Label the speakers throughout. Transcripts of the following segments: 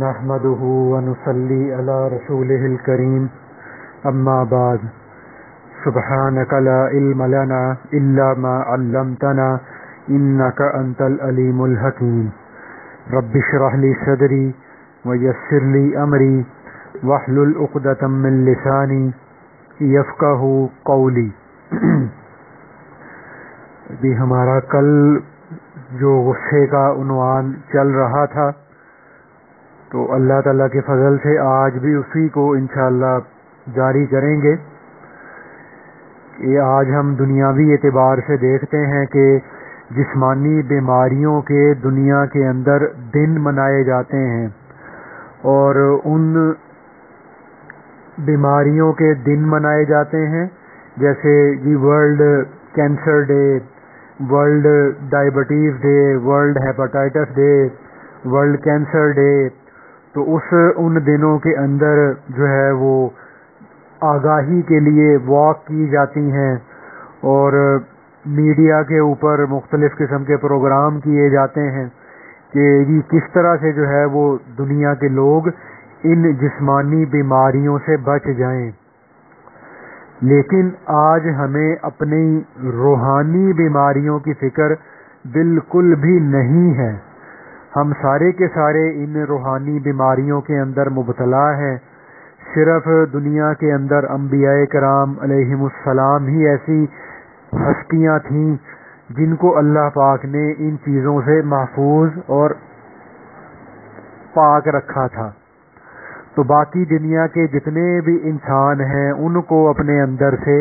Speaker 1: نحمده ونصلي على رسوله الكريم اما بعد سبحانك لا علم لنا الا ما علمتنا انك انت العليم الحكيم رب اشرح لي صدري ويسر لي امري واحلل عقدة من لساني يفقهوا قولي بھی ہمارا کل جو غصے کا عنوان چل رہا تھا تو اللہ تعالیٰ کے فضل سے آج بھی اسی کو انشاءاللہ جاری کریں گے کہ آج ہم دنیاوی اعتبار سے دیکھتے ہیں کہ جسمانی بیماریوں کے دنیا کے اندر دن منائے جاتے ہیں، اور ان بیماریوں کے دن منائے جاتے ہیں جیسے world cancer day, world diabetes day, world hepatitis day, world cancer day. تو ان دنوں کے اندر جو ہے وہ آگاہی کے لیے واک کی جاتی ہیں، اور میڈیا کے اوپر مختلف قسم کے پروگرام کیے جاتے ہیں کہ یہ کس طرح سے جو ہے وہ دنیا کے لوگ ان جسمانی بیماریوں سے بچ جائیں۔ لیکن آج ہمیں اپنی روحانی بیماریوں کی فکر بالکل بھی نہیں ہے۔ ہم سارے کے سارے ان روحانی بیماریوں کے اندر مبتلا ہیں۔ صرف دنیا کے اندر انبیاء کرام علیہم السلام ہی ایسی ہستیاں تھیں جن کو اللہ پاک نے ان چیزوں سے محفوظ اور پاک رکھا تھا۔ تو باقی دنیا کے جتنے بھی انسان ہیں ان کو اپنے اندر سے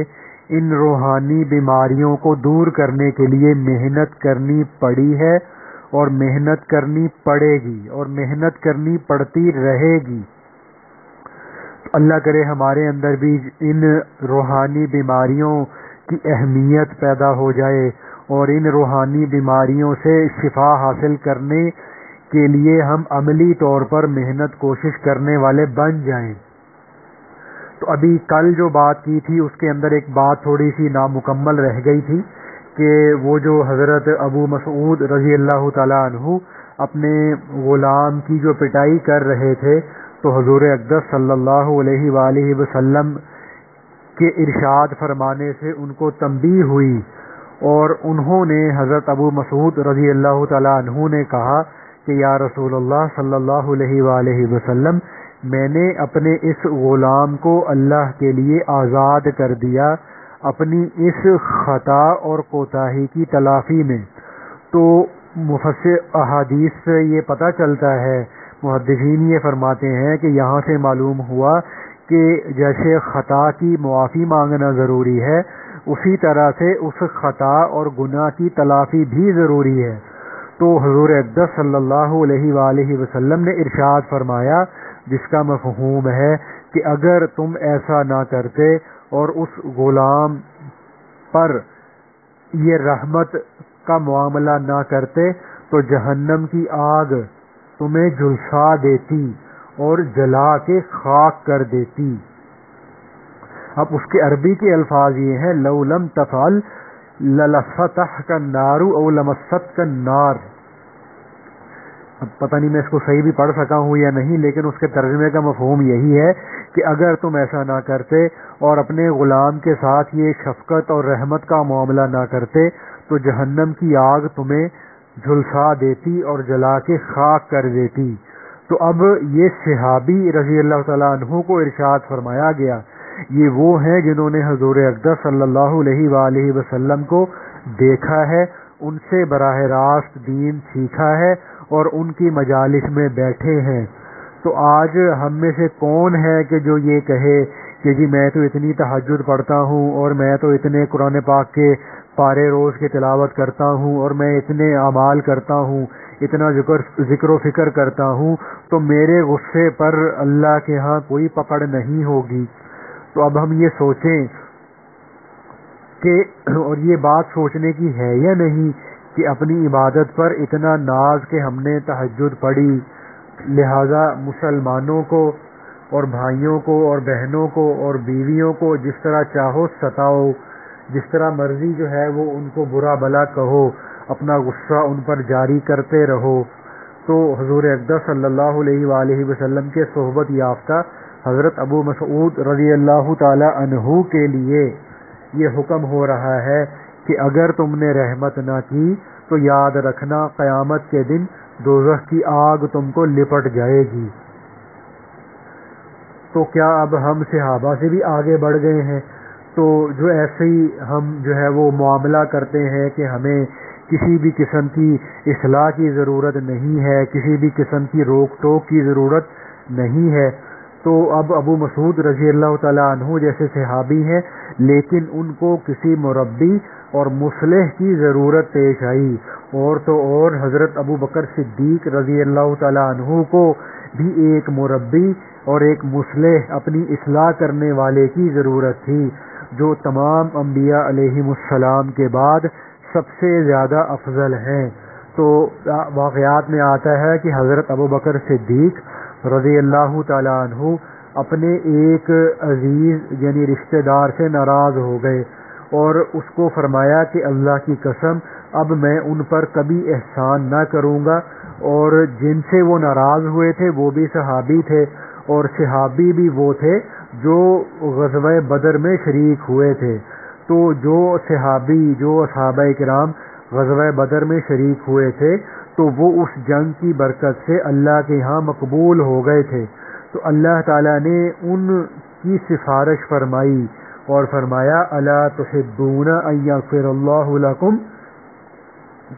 Speaker 1: ان روحانی بیماریوں کو دور کرنے کے لیے محنت کرنی پڑی ہے، اور محنت کرنی پڑے گی، اور محنت کرنی پڑتی رہے گی۔ اللہ کرے ہمارے اندر بھی ان روحانی بیماریوں کی اہمیت پیدا ہو جائے، اور ان روحانی بیماریوں سے شفا حاصل کرنے کے لیے ہم عملی طور پر محنت کوشش کرنے والے بن جائیں۔ تو ابھی کل جو بات کی تھی اس کے اندر ایک بات تھوڑی سی نامکمل رہ گئی تھی کہ وہ جو حضرت ابو مسعود رضی اللہ تعالیٰ عنہ اپنے غلام کی جو پٹائی کر رہے تھے، تو حضور اقدس صلی اللہ علیہ وآلہ وسلم کے ارشاد فرمانے سے ان کو تنبیہ ہوئی، اور انہوں نے حضرت ابو مسعود رضی اللہ تعالیٰ عنہ نے کہا کہ یا رسول اللہ صلی اللہ علیہ وآلہ وسلم، میں نے اپنے اس غلام کو اللہ کے لیے آزاد کر دیا اپنی اس خطا اور کوتاہی کی تلافی میں۔ تو مفسر احادیث سے یہ پتہ چلتا ہے، محدثین یہ فرماتے ہیں کہ یہاں سے معلوم ہوا کہ جیسے خطا کی معافی مانگنا ضروری ہے، اسی طرح سے اس خطا اور گناہ کی تلافی بھی ضروری ہے۔ تو حضور اقدس صلی اللہ علیہ وآلہ وسلم نے ارشاد فرمایا، جس کا مفہوم ہے کہ اگر تم ایسا نہ کرتے اور اس غلام پر یہ رحمت کا معاملہ نہ کرتے تو جہنم کی آگ تمہیں جھلسا دیتی اور جلا کے خاک کر دیتی۔ اب اس کے عربی کے الفاظ یہ ہیں، لو لم تفعل للفتحک النار او لمستک النار۔ اب پتہ نہیں میں اس کو صحیح بھی پڑھ سکا ہوں یا نہیں، لیکن اس کے ترجمے کا مفہوم یہی ہے کہ اگر تم ایسا نہ کرتے اور اپنے غلام کے ساتھ یہ شفقت اور رحمت کا معاملہ نہ کرتے تو جہنم کی آگ تمہیں جھلسا دیتی اور جلا کے خاک کر دیتی۔ تو اب یہ صحابی رضی اللہ تعالیٰ عنہ کو ارشاد فرمایا گیا، یہ وہ ہیں جنہوں نے حضور اقدس صلی اللہ علیہ وآلہ وسلم کو دیکھا ہے، ان سے براہ راست دین سیکھا ہے اور ان کی مجالس میں بیٹھے ہیں۔ تو آج ہم میں سے کون ہے کہ جو یہ کہے کہ جی میں تو اتنی تہجد پڑھتا ہوں، اور میں تو اتنے قرآن پاک کے پارے روز کی تلاوت کرتا ہوں، اور میں اتنے اعمال کرتا ہوں، اتنا ذکر و فکر کرتا ہوں، تو میرے غصے پر اللہ کے ہاں کوئی پکڑ نہیں ہوگی۔ تو اب ہم یہ سوچیں کہ، اور یہ بات سوچنے کی ہے یا نہیں کہ اپنی عبادت پر اتنا ناز کہ ہم نے تہجد پڑھی، لہذا مسلمانوں کو اور بھائیوں کو اور بہنوں کو اور بیویوں کو جس طرح چاہو ستاؤ، جس طرح مرضی جو ہے وہ ان کو برا بھلا کہو، اپنا غصہ ان پر جاری کرتے رہو، تو حضور اقدس صلی اللہ علیہ وآلہ وسلم کے صحبت یافتہ حضرت ابو مسعود رضی اللہ تعالی عنہ کے لیے یہ حکم ہو رہا ہے کہ اگر تم نے رحمت نہ کی تو یاد رکھنا قیامت کے دن دوزخ کی آگ تم کو لپٹ جائے گی۔ تو کیا اب ہم صحابہ سے بھی آگے بڑھ گئے ہیں؟ تو جو ایسے ہی ہم جو ہے وہ معاملہ کرتے ہیں کہ ہمیں کسی بھی قسم کی اصلاح کی ضرورت نہیں ہے، کسی بھی قسم کی روک ٹوک کی ضرورت نہیں ہے، تو اب ابو مسعود رضی اللہ تعالیٰ عنہ جیسے صحابی ہیں لیکن ان کو کسی مربی اور مصلح کی ضرورت پیش آئی، اور تو اور حضرت ابو بکر صدیق رضی اللہ تعالیٰ عنہ کو بھی ایک مربی اور ایک مصلح اپنی اصلاح کرنے والے کی ضرورت تھی، جو تمام انبیاء علیہم السلام کے بعد سب سے زیادہ افضل ہیں۔ تو واقعات میں آتا ہے کہ حضرت ابو بکر صدیق رضی اللہ تعالیٰ عنہ اپنے ایک عزیز یعنی رشتہ دار سے ناراض ہو گئے اور اس کو فرمایا کہ اللہ کی قسم اب میں ان پر کبھی احسان نہ کروں گا، اور جن سے وہ ناراض ہوئے تھے وہ بھی صحابی تھے، اور صحابی بھی وہ تھے جو غزوہ بدر میں شریک ہوئے تھے۔ تو جو صحابی جو صحابہ کرام غزوہ بدر میں شریک ہوئے تھے تو وہ اس جنگ کی برکت سے اللہ کے ہاں مقبول ہو گئے تھے، تو اللہ تعالیٰ نے ان کی سفارش فرمائی اور فرمایا الا تحبون ان یغفر اللہ لکم۔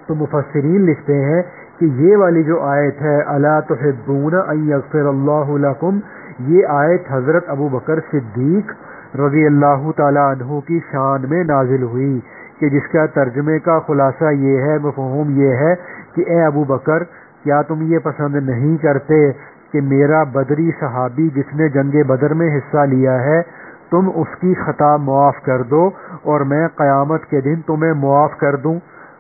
Speaker 1: تو مفسرین لکھتے ہیں کہ یہ والی جو آیت ہے الا تحبون ان یغفر اللہ لکم، یہ آیت حضرت ابو بکر صدیق رضی اللہ تعالی عنہ کی شان میں نازل ہوئی، کہ جس کا ترجمے کا خلاصہ یہ ہے، مفہوم یہ ہے کہ اے ابو بکر، کیا تم یہ پسند نہیں کرتے کہ میرا بدری صحابی جس نے جنگ بدر میں حصہ لیا ہے تم اس کی خطا معاف کر دو اور میں قیامت کے دن تمہیں معاف کر دوں۔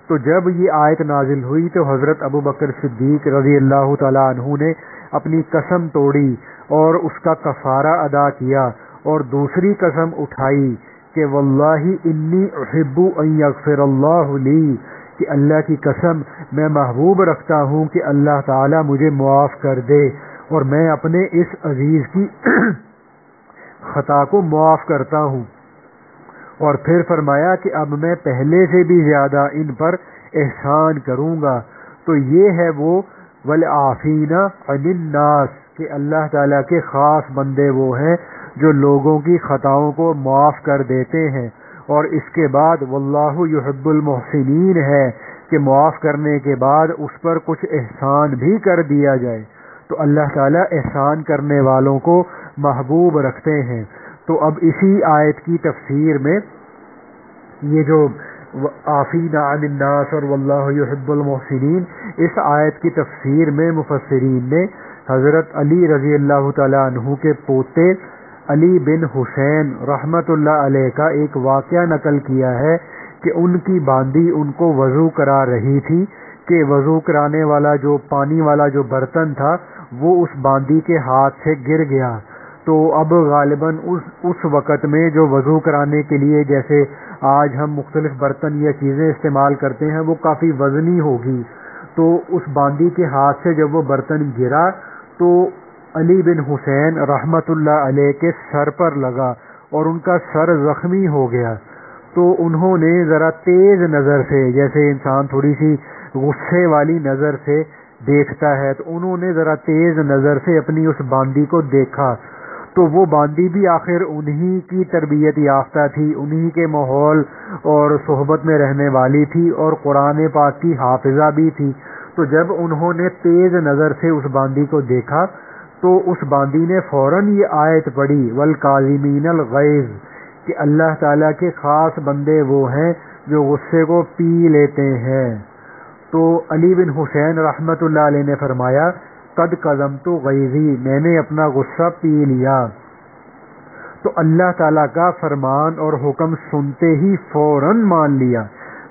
Speaker 1: تو جب یہ آیت نازل ہوئی تو حضرت ابو بکر صدیق رضی اللہ تعالی عنہ نے اپنی قسم توڑی اور اس کا کفارہ ادا کیا، اور دوسری قسم اٹھائی کہ واللہ انی احب ان یغفر اللہ لی، کہ اللہ کی قسم میں محبوب رکھتا ہوں کہ اللہ تعالی مجھے معاف کر دے اور میں اپنے اس عزیز کی خطا کو معاف کرتا ہوں۔ اور پھر فرمایا کہ اب میں پہلے سے بھی زیادہ ان پر احسان کروں گا۔ تو یہ ہے وہ والعافین عن الناس، کہ اللہ تعالیٰ کے خاص بندے وہ ہیں جو لوگوں کی خطاؤں کو معاف کر دیتے ہیں، اور اس کے بعد واللہ یحب المحسنین ہے کہ معاف کرنے کے بعد اس پر کچھ احسان بھی کر دیا جائے۔ تو اللہ تعالیٰ احسان کرنے والوں کو محبوب رکھتے ہیں۔ تو اب اسی آیت کی تفسیر میں یہ جو عافین عن الناس اور واللہ یحب المحسنین، اس آیت کی تفسیر میں مفسرین نے حضرت علی رضی اللہ تعالیٰ عنہ کے پوتے علی بن حسین رحمت اللہ علیہ کا ایک واقعہ نقل کیا ہے کہ ان کی باندی ان کو وضو کرا رہی تھی کہ وضو کرانے والا جو پانی والا جو برتن تھا وہ اس باندی کے ہاتھ سے گر گیا۔ تو اب غالباً اس وقت میں جو وضو کرانے کے لیے جیسے آج ہم مختلف برتن یا چیزیں استعمال کرتے ہیں وہ کافی وزنی ہوگی، تو اس باندی کے ہاتھ سے جب وہ برتن گرا تو علی بن حسین رحمت اللہ علیہ کے سر پر لگا اور ان کا سر زخمی ہو گیا۔ تو انہوں نے ذرا تیز نظر سے، جیسے انسان تھوڑی سی غصے والی نظر سے دیکھتا ہے، تو انہوں نے ذرا تیز نظر سے اپنی اس باندی کو دیکھا، تو وہ باندی بھی آخر انہی کی تربیت یافتہ تھی، انہی کے ماحول اور صحبت میں رہنے والی تھی اور قرآن پاک کی حافظہ بھی تھی۔ تو جب انہوں نے تیز نظر سے اس باندی کو دیکھا تو اس باندی نے فوراً یہ آیت پڑھی والکاظمین الغیظ، کہ اللہ تعالیٰ کے خاص بندے وہ ہیں جو غصے کو پی لیتے ہیں۔ تو علی بن حسین رحمت اللہ علیہ نے فرمایا قد قضمت غیظی، میں نے اپنا غصہ پی لیا۔ تو اللہ تعالیٰ کا فرمان اور حکم سنتے ہی فوراً مان لیا،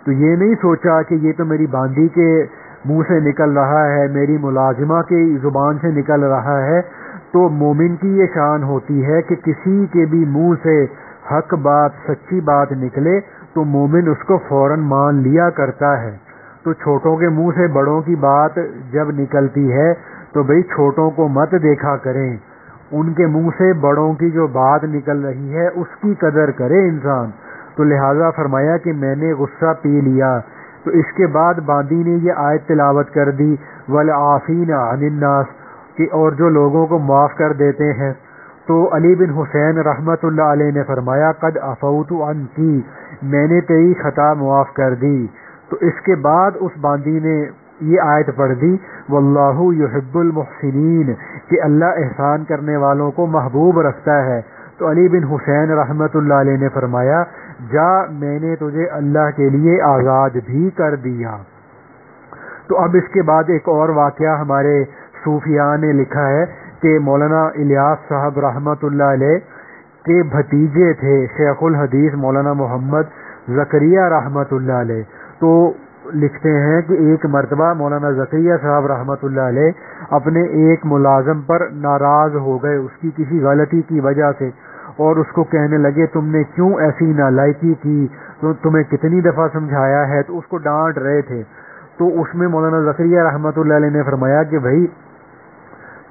Speaker 1: تو یہ نہیں سوچا کہ یہ تو میری باندی کے منہ سے نکل رہا ہے، میری ملازمہ کی زبان سے نکل رہا ہے۔ تو مومن کی یہ شان ہوتی ہے کہ کسی کے بھی منہ سے حق بات، سچی بات نکلے تو مومن اس کو فوراً مان لیا کرتا ہے۔ تو چھوٹوں کے منہ سے بڑوں کی بات جب نکلتی ہے تو بھئی چھوٹوں کو مت دیکھا کریں، ان کے منہ سے بڑوں کی جو بات نکل رہی ہے اس کی قدر کرے انسان۔ تو لہٰذا فرمایا کہ میں نے غصہ پی لیا۔ تو اس کے بعد باندی نے یہ آیت تلاوت کر دی، والعافین عن الناس، کہ اور جو لوگوں کو معاف کر دیتے ہیں۔ تو علی بن حسین رحمت اللہ علیہ نے فرمایا قد عفوت عنکی، میں نے تیری خطا معاف کر دی۔ تو اس کے بعد اس باندی نے یہ آیت پڑھ دی واللہ یحب المحسنین، کہ اللہ احسان کرنے والوں کو محبوب رکھتا ہے۔ تو علی بن حسین رحمت اللہ علیہ نے فرمایا جا، میں نے تجھے اللہ کے لیے آزاد بھی کر دیا۔ تو اب اس کے بعد ایک اور واقعہ ہمارے صوفیاء نے لکھا ہے کہ مولانا الیاس صاحب رحمت اللہ علیہ کے بھتیجے تھے شیخ الحدیث مولانا محمد زکریا رحمت اللہ علیہ۔ تو لکھتے ہیں کہ ایک مرتبہ مولانا زکریا صاحب رحمت اللہ علیہ اپنے ایک ملازم پر ناراض ہو گئے اس کی کسی غلطی کی وجہ سے، اور اس کو کہنے لگے تم نے کیوں ایسی نالائکی کی، تو تمہیں کتنی دفعہ سمجھایا ہے، تو اس کو ڈانٹ رہے تھے۔ تو اس میں مولانا زکریا رحمت اللہ علیہ نے فرمایا کہ بھائی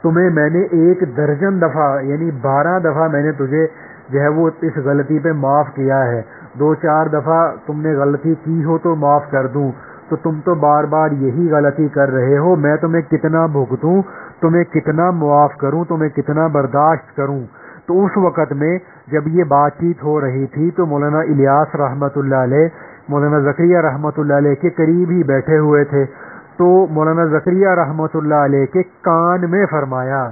Speaker 1: تمہیں میں نے 1 درجن دفعہ یعنی 12 دفعہ میں نے تجھے جو ہے وہ اس غلطی پہ معاف کیا ہے، 2-4 دفعہ تم نے غلطی کی ہو تو معاف کر دوں، تو تم تو بار بار یہی غلطی کر رہے ہو، میں تمہیں کتنا بھگتوں، تمہیں کتنا معاف کروں، تمہیں کتنا برداشت کروں۔ تو اس وقت میں جب یہ بات چیت ہو رہی تھی تو مولانا الیاس رحمت اللہ علیہ مولانا زکریا رحمت اللہ علیہ کے قریب ہی بیٹھے ہوئے تھے۔ تو مولانا زکریا رحمت اللہ علیہ کے کان میں فرمایا۔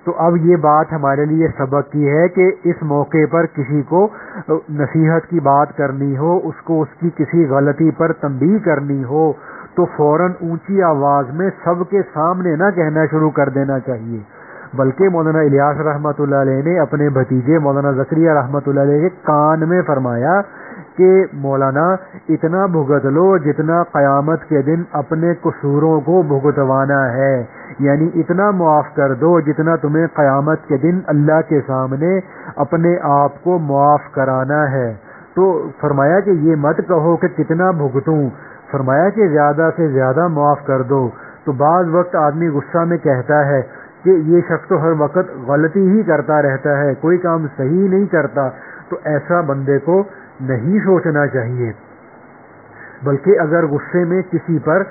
Speaker 1: تو اب یہ بات ہمارے لیے سبق کی ہے کہ اس موقع پر کسی کو نصیحت کی بات کرنی ہو، اس کو اس کی کسی غلطی پر تنبیہ کرنی ہو تو فوراً اونچی آواز میں سب کے سامنے نہ کہنا شروع کر دینا چاہیے، بلکہ مولانا الیاس رحمت اللہ علیہ نے اپنے بھتیجے مولانا زکریا رحمت اللہ علیہ کے کان میں فرمایا کہ مولانا اتنا بھگت لو جتنا قیامت کے دن اپنے قصوروں کو بھگتوانا ہے، یعنی اتنا معاف کر دو جتنا تمہیں قیامت کے دن اللہ کے سامنے اپنے آپ کو معاف کرانا ہے۔ تو فرمایا کہ یہ مت کہو کہ کتنا بھگتوں، فرمایا کہ زیادہ سے زیادہ معاف کر دو۔ تو بعض وقت آدمی غصہ میں کہتا ہے کہ یہ شخص تو ہر وقت غلطی ہی کرتا رہتا ہے، کوئی کام صحیح نہیں کرتا، تو ایسا بندے کو نہیں سوچنا چاہیے، بلکہ اگر غصے میں کسی پر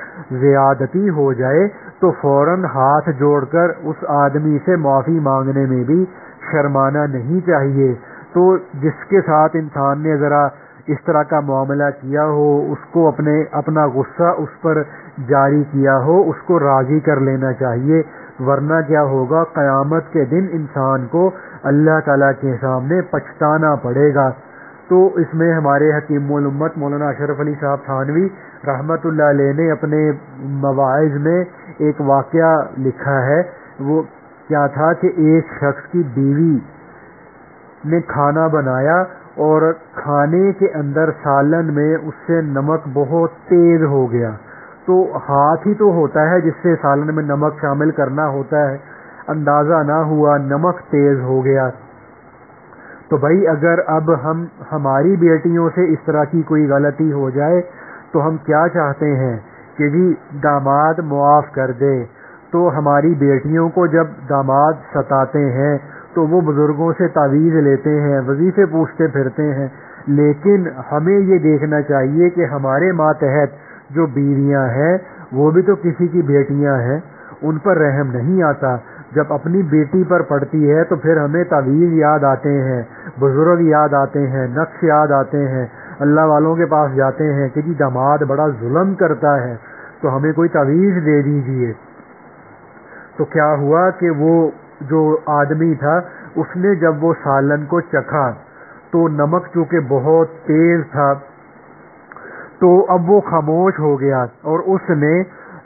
Speaker 1: زیادتی ہو جائے تو فوراً ہاتھ جوڑ کر اس آدمی سے معافی مانگنے میں بھی شرمانا نہیں چاہیے۔ تو جس کے ساتھ انسان نے ذرا اس طرح کا معاملہ کیا ہو، اس کو اپنا غصہ اس پر جاری کیا ہو، اس کو راضی کر لینا چاہیے، ورنہ کیا ہوگا قیامت کے دن انسان کو اللہ تعالیٰ کے سامنے پچھتانا پڑے گا۔ تو اس میں ہمارے حکیم الامت مولانا اشرف علی صاحب تھانوی رحمت اللہ علیہ نے اپنے مواعظ میں ایک واقعہ لکھا ہے۔ وہ کیا تھا کہ ایک شخص کی بیوی نے کھانا بنایا اور کھانے کے اندر سالن میں اس سے نمک بہت تیز ہو گیا۔ تو ہاتھ ہی تو ہوتا ہے جس سے سالن میں نمک شامل کرنا ہوتا ہے، اندازہ نہ ہوا نمک تیز ہو گیا۔ تو بھائی اگر اب ہماری بیٹیوں سے اس طرح کی کوئی غلطی ہو جائے تو ہم کیا چاہتے ہیں کہ جی داماد معاف کر دے۔ تو ہماری بیٹیوں کو جب داماد ستاتے ہیں تو وہ بزرگوں سے تعویذ لیتے ہیں، وظیفے پوچھتے پھرتے ہیں، لیکن ہمیں یہ دیکھنا چاہیے کہ ہمارے ماتحت جو بیویاں ہیں وہ بھی تو کسی کی بیٹیاں ہیں، ان پر رحم نہیں آتا۔ جب اپنی بیٹی پر پڑتی ہے تو پھر ہمیں تعویذ یاد آتے ہیں، بزرگ یاد آتے ہیں، نقش یاد آتے ہیں، اللہ والوں کے پاس جاتے ہیں کہ جی داماد بڑا ظلم کرتا ہے تو ہمیں کوئی تعویذ دے دیجیے۔ تو کیا ہوا کہ وہ جو آدمی تھا اس نے جب وہ سالن کو چکھا تو نمک چونکہ بہت تیز تھا تو اب وہ خاموش ہو گیا، اور اس نے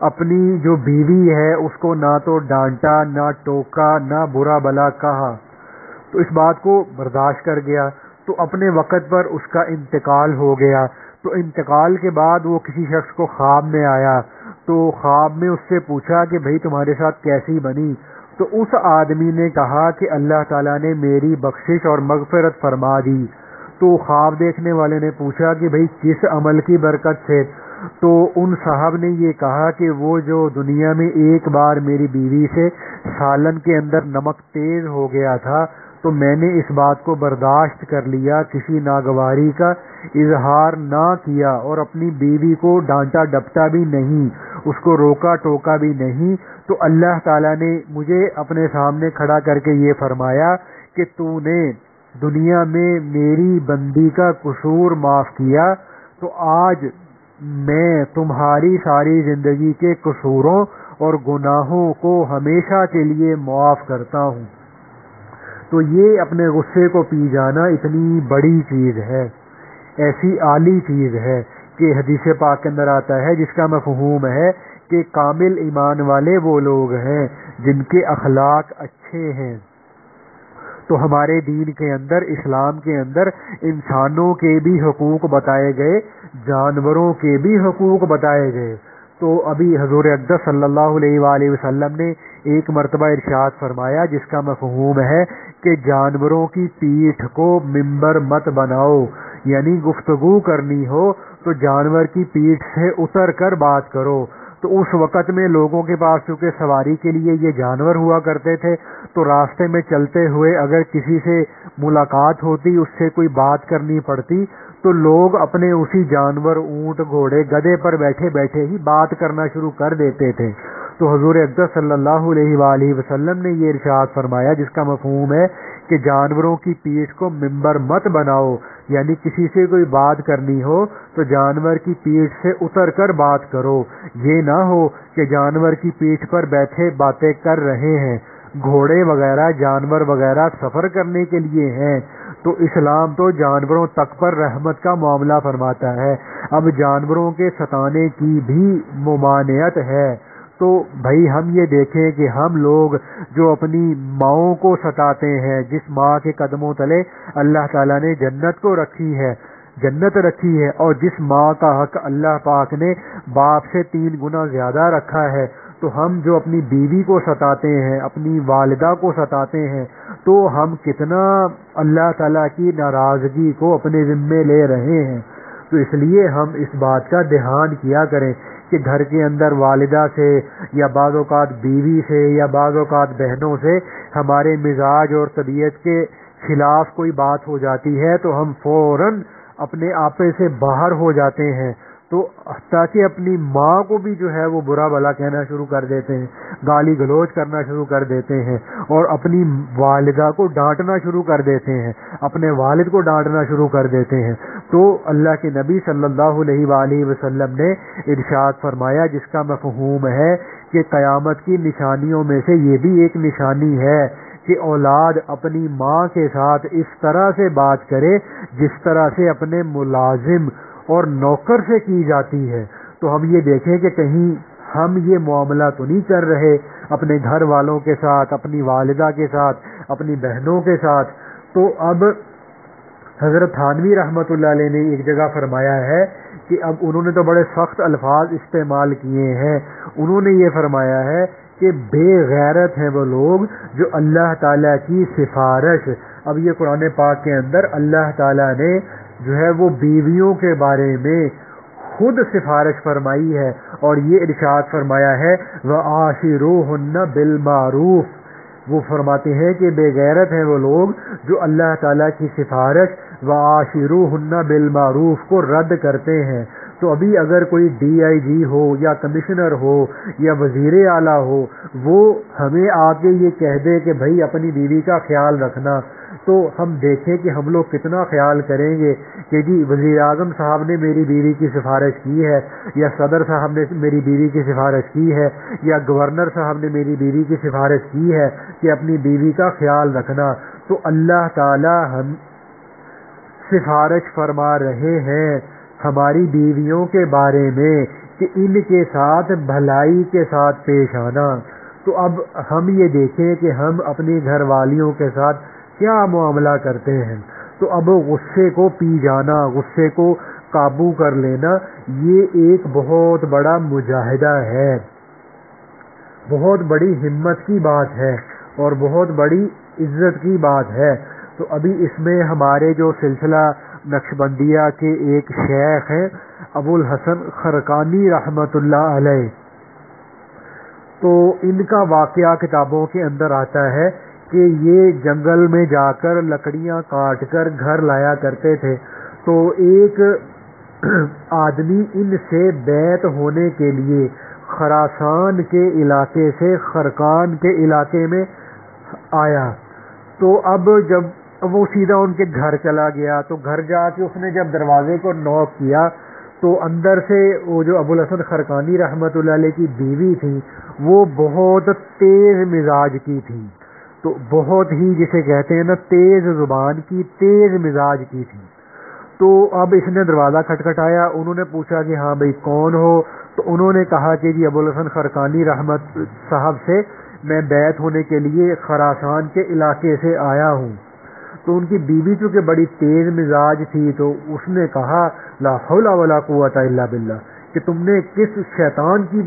Speaker 1: اپنی جو بیوی ہے اس کو نہ تو ڈانٹا، نہ ٹوکا، نہ برا بلا کہا، تو اس بات کو برداشت کر گیا۔ تو اپنے وقت پر اس کا انتقال ہو گیا۔ تو انتقال کے بعد وہ کسی شخص کو خواب میں آیا تو خواب میں اس سے پوچھا کہ بھئی تمہارے ساتھ کیسی بنی؟ تو اس آدمی نے کہا کہ اللہ تعالیٰ نے میری بخشش اور مغفرت فرما دی۔ تو خواب دیکھنے والے نے پوچھا کہ بھئی کس عمل کی برکت سے؟ تو ان صاحب نے یہ کہا کہ وہ جو دنیا میں ایک بار میری بیوی سے سالن کے اندر نمک تیز ہو گیا تھا تو میں نے اس بات کو برداشت کر لیا، کسی ناگواری کا اظہار نہ کیا اور اپنی بیوی کو ڈانٹا ڈپٹا بھی نہیں، اس کو روکا ٹوکا بھی نہیں، تو اللہ تعالیٰ نے مجھے اپنے سامنے کھڑا کر کے یہ فرمایا کہ تو نے دنیا میں میری بندی کا قصور معاف کیا، تو آج میں تمہاری ساری زندگی کے قصوروں اور گناہوں کو ہمیشہ کے لیے معاف کرتا ہوں۔ تو یہ اپنے غصے کو پی جانا اتنی بڑی چیز ہے، ایسی اعلی چیز ہے کہ حدیث پاک کے اندر آتا ہے جس کا مفہوم ہے کہ کامل ایمان والے وہ لوگ ہیں جن کے اخلاق اچھے ہیں۔ تو ہمارے دین کے اندر، اسلام کے اندر انسانوں کے بھی حقوق بتائے گئے، جانوروں کے بھی حقوق بتائے گئے۔ تو ابھی حضور اقدس صلی اللہ علیہ وآلہ وسلم نے ایک مرتبہ ارشاد فرمایا جس کا مفہوم ہے کہ جانوروں کی پیٹھ کو منبر مت بناؤ، یعنی گفتگو کرنی ہو تو جانور کی پیٹھ سے اتر کر بات کرو۔ تو اس وقت میں لوگوں کے پاس چونکہ سواری کے لیے یہ جانور ہوا کرتے تھے، تو راستے میں چلتے ہوئے اگر کسی سے ملاقات ہوتی، اس سے کوئی بات کرنی پڑتی، تو لوگ اپنے اسی جانور، اونٹ، گھوڑے، گدھے پر بیٹھے بیٹھے ہی بات کرنا شروع کر دیتے تھے۔ تو حضور اقدس صلی اللہ علیہ وآلہ وسلم نے یہ ارشاد فرمایا جس کا مفہوم ہے کہ جانوروں کی پیٹھ کو منبر مت بناؤ، یعنی کسی سے کوئی بات کرنی ہو تو جانور کی پیٹھ سے اتر کر بات کرو، یہ نہ ہو کہ جانور کی پیٹھ پر بیٹھے باتیں کر رہے ہیں۔ گھوڑے وغیرہ، جانور وغیرہ سفر کرنے کے لیے ہیں، تو اسلام تو جانوروں تک پر رحمت کا معاملہ فرماتا ہے۔ اب جانوروں کے ستانے کی بھی ممانعت ہے، تو بھائی ہم یہ دیکھیں کہ ہم لوگ جو اپنی ماؤں کو ستاتے ہیں، جس ماں کے قدموں تلے اللہ تعالیٰ نے جنت رکھی ہے، اور جس ماں کا حق اللہ پاک نے باپ سے 3 گنا زیادہ رکھا ہے، تو ہم جو اپنی بیوی کو ستاتے ہیں، اپنی والدہ کو ستاتے ہیں، تو ہم کتنا اللہ تعالیٰ کی ناراضگی کو اپنے ذمے لے رہے ہیں۔ تو اس لیے ہم اس بات کا دھیان کیا کریں کہ گھر کے اندر والدہ سے یا بعض اوقات بیوی سے یا بعض اوقات بہنوں سے ہمارے مزاج اور طبیعت کے خلاف کوئی بات ہو جاتی ہے تو ہم فوراً اپنے آپے سے باہر ہو جاتے ہیں، تو تاکہ اپنی ماں کو بھی جو ہے وہ برا بھلا کہنا شروع کر دیتے ہیں، گالی گلوچ کرنا شروع کر دیتے ہیں، اور اپنی والدہ کو ڈانٹنا شروع کر دیتے ہیں، اپنے والد کو ڈانٹنا شروع کر دیتے ہیں۔ تو اللہ کے نبی صلی اللہ علیہ وآلہ وسلم نے ارشاد فرمایا جس کا مفہوم ہے کہ قیامت کی نشانیوں میں سے یہ بھی ایک نشانی ہے کہ اولاد اپنی ماں کے ساتھ اس طرح سے بات کرے جس طرح سے اپنے ملازم اور نوکر سے کی جاتی ہے۔ تو ہم یہ دیکھیں کہ کہیں ہم یہ معاملہ تو نہیں کر رہے اپنے گھر والوں کے ساتھ، اپنی والدہ کے ساتھ، اپنی بہنوں کے ساتھ۔ تو اب حضرت تھانوی رحمۃ اللہ علیہ نے ایک جگہ فرمایا ہے کہ اب انہوں نے تو بڑے سخت الفاظ استعمال کیے ہیں، انہوں نے یہ فرمایا ہے کہ بے غیرت ہیں وہ لوگ جو اللہ تعالیٰ کی سفارش، اب یہ قرآن پاک کے اندر اللہ تعالیٰ نے جو ہے وہ بیویوں کے بارے میں خود سفارش فرمائی ہے، اور یہ ارشاد فرمایا ہے وَعَاشِرُوهُنَّ بِالْمَعْرُوفِ، وہ فرماتے ہیں کہ بے غیرت ہیں وہ لوگ جو اللہ تعالیٰ کی سفارش وَعَاشِرُوهُنَّ بِالْمَعْرُوفِ کو رد کرتے ہیں۔ تو ابھی اگر کوئی DIG ہو یا کمشنر ہو یا وزیر اعلیٰ ہو، وہ ہمیں آ کے یہ کہہ دے کہ بھائی اپنی بیوی کا خیال رکھنا، تو ہم دیکھیں کہ ہم لوگ کتنا خیال کریں گے کہ جی وزیر اعظم صاحب نے میری بیوی کی سفارش کی ہے، یا صدر صاحب نے میری بیوی کی سفارش کی ہے، یا گورنر صاحب نے میری بیوی کی سفارش کی ہے کہ اپنی بیوی کا خیال رکھنا۔ تو اللہ تعالی ہم سفارش فرما رہے ہیں ہماری بیویوں کے بارے میں کہ ان کے ساتھ بھلائی کے ساتھ پیش آنا۔ تو اب ہم یہ دیکھیں کہ ہم اپنی گھر والیوں کے ساتھ کیا معاملہ کرتے ہیں۔ تو اب غصے کو پی جانا، غصے کو قابو کر لینا، یہ ایک بہت بڑا مجاہدہ ہے، بہت بڑی ہمت کی بات ہے اور بہت بڑی عزت کی بات ہے۔ تو ابھی اس میں ہمارے جو سلسلہ نقشبندیہ کے ایک شیخ ہیں ابو الحسن خرقانی رحمۃ اللہ علیہ، تو ان کا واقعہ کتابوں کے اندر آتا ہے کہ یہ جنگل میں جا کر لکڑیاں کاٹ کر گھر لایا کرتے تھے. تو ایک آدمی ان سے بیعت ہونے کے لیے خراسان کے علاقے سے خرقان کے علاقے میں آیا. تو اب جب وہ سیدھا ان کے گھر چلا گیا، تو گھر جا کے اس نے جب دروازے کو نوک کیا تو اندر سے وہ جو ابو الحسن خرقانی رحمۃ اللہ علیہ کی بیوی تھی وہ بہت تیز مزاج کی تھی. تو بہت ہی جسے کہتے ہیں نا تیز زبان کی، تیز مزاج کی تھی. تو اب اس نے دروازہ کھٹکھٹایا، انہوں نے پوچھا کہ ہاں بھائی کون ہو؟ تو انہوں نے کہا کہ جی ابو الحسن خرقانی رحمت صاحب سے میں بیعت ہونے کے لیے خراسان کے علاقے سے آیا ہوں. تو ان کی بیوی چونکہ بڑی تیز مزاج تھی تو اس نے کہا لا حول ولا قوت الا باللہ، کہ تم نے کس شیطان کی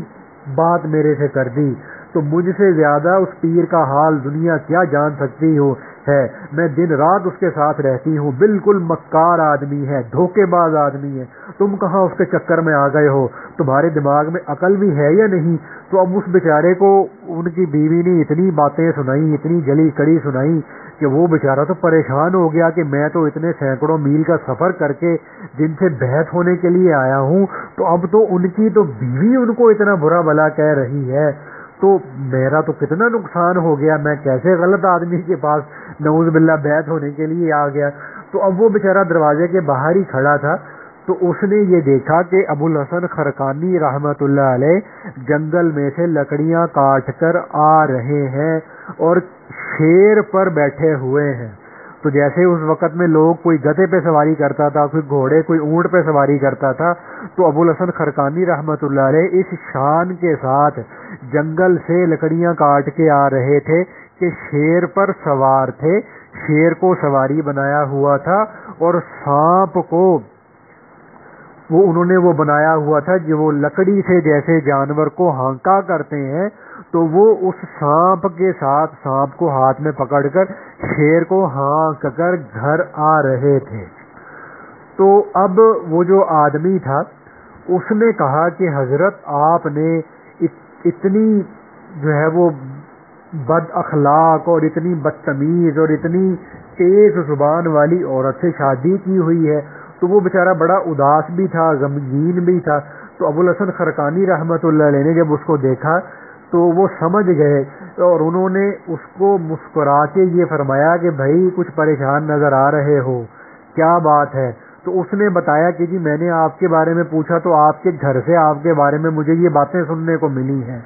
Speaker 1: بات میرے سے کر دی، تو مجھ سے زیادہ اس پیر کا حال دنیا کیا جان سکتی ہو ہے. میں دن رات اس کے ساتھ رہتی ہوں، بالکل مکار آدمی ہے، دھوکے باز آدمی ہے. تم کہاں اس کے چکر میں آ گئے ہو؟ تمہارے دماغ میں عقل بھی ہے یا نہیں؟ تو اب اس بیچارے کو ان کی بیوی نے اتنی باتیں سنائی، اتنی جلی کڑی سنائی کہ وہ بیچارہ تو پریشان ہو گیا کہ میں تو اتنے سینکڑوں میل کا سفر کر کے جن سے بیعت ہونے کے لیے آیا ہوں، تو اب تو ان کی تو بیوی ان کو اتنا برا بھلا کہہ رہی ہے، تو میرا تو کتنا نقصان ہو گیا، میں کیسے غلط آدمی کے پاس نعوذ باللہ بیعت ہونے کے لیے آ گیا. تو اب وہ بیچارہ دروازے کے باہر ہی کھڑا تھا. تو اس نے یہ دیکھا کہ ابو الحسن خرقانی رحمت اللہ علیہ جنگل میں سے لکڑیاں کاٹ کر آ رہے ہیں اور شیر پر بیٹھے ہوئے ہیں. تو جیسے اس وقت میں لوگ کوئی گدھے پہ سواری کرتا تھا، کوئی گھوڑے، کوئی اونٹ پہ سواری کرتا تھا، تو ابو الحسن خرقانی رحمت اللہ علیہ اس شان کے ساتھ جنگل سے لکڑیاں کاٹ کے آ رہے تھے کہ شیر پر سوار تھے. شیر کو سواری بنایا ہوا تھا اور سانپ کو وہ انہوں نے وہ بنایا ہوا تھا جو وہ لکڑی سے جیسے جانور کو ہانکا کرتے ہیں، تو وہ اس سانپ کے ساتھ سانپ کو ہاتھ میں پکڑ کر شیر کو ہانک کر گھر آ رہے تھے. تو اب وہ جو آدمی تھا اس نے کہا کہ حضرت آپ نے اتنی جو ہے وہ بد اخلاق اور اتنی بدتمیز اور اتنی تیز زبان والی عورت سے شادی کی ہوئی ہے. تو وہ بیچارہ بڑا اداس بھی تھا، غمگین بھی تھا. تو ابو الحسن خرقانی رحمت اللہ علیہ نے جب اس کو دیکھا تو وہ سمجھ گئے اور انہوں نے اس کو مسکرا کے یہ فرمایا کہ بھائی کچھ پریشان نظر آ رہے ہو، کیا بات ہے؟ تو اس نے بتایا کہ جی میں نے آپ کے بارے میں پوچھا تو آپ کے گھر سے آپ کے بارے میں مجھے یہ باتیں سننے کو ملی ہیں.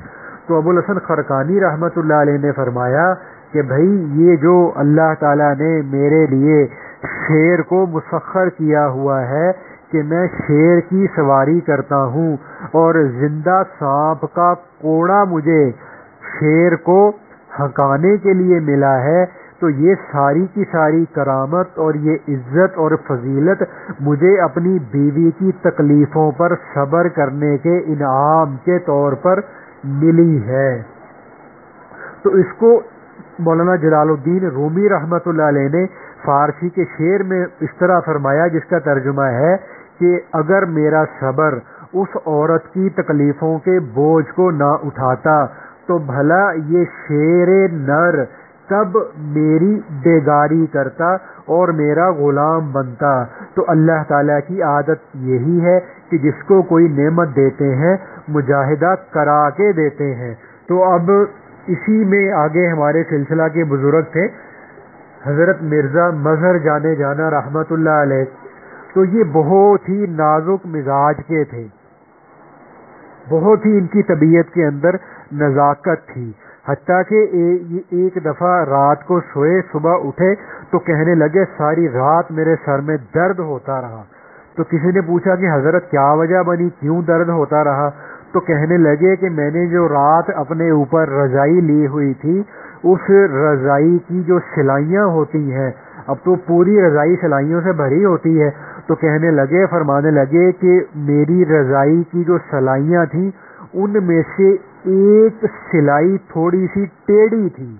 Speaker 1: تو ابو الحسن خرقانی رحمت اللہ علیہ نے فرمایا کہ بھائی یہ جو اللہ تعالیٰ نے میرے لیے شیر کو مسخر کیا ہوا ہے کہ میں شیر کی سواری کرتا ہوں اور زندہ سانپ کا کوڑا مجھے شیر کو ہکانے کے لیے ملا ہے، تو یہ ساری کی ساری کرامت اور یہ عزت اور فضیلت مجھے اپنی بیوی کی تکلیفوں پر صبر کرنے کے انعام کے طور پر ملی ہے. تو اس کو مولانا جلال الدین رومی رحمت اللہ علیہ نے فارسی کے شعر میں اس طرح فرمایا جس کا ترجمہ ہے کہ اگر میرا صبر اس عورت کی تکلیفوں کے بوجھ کو نہ اٹھاتا تو بھلا یہ شیر نر کب میری بیگاری کرتا اور میرا غلام بنتا. تو اللہ تعالیٰ کی عادت یہی ہے کہ جس کو کوئی نعمت دیتے ہیں مجاہدہ کرا کے دیتے ہیں. تو اب اسی میں آگے ہمارے سلسلہ کے بزرگ تھے حضرت مرزا مظہر جانے جانا رحمت اللہ علیہ. تو یہ بہت ہی نازک مزاج کے تھے، بہت ہی ان کی طبیعت کے اندر نزاکت تھی، حتیٰ کہ ایک دفعہ رات کو سوئے، صبح اٹھے تو کہنے لگے ساری رات میرے سر میں درد ہوتا رہا. تو کسی نے پوچھا کہ حضرت کیا وجہ بنی، کیوں درد ہوتا رہا؟ تو کہنے لگے کہ میں نے جو رات اپنے اوپر رضائی لی ہوئی تھی اس رضائی کی جو سلائیاں ہوتی ہیں، اب تو پوری رضائی سلائیوں سے بھری ہوتی ہے، تو کہنے لگے، فرمانے لگے کہ میری رضائی کی جو سلائیاں تھیں ان میں سے ایک سلائی تھوڑی سی ٹیڑھی تھی.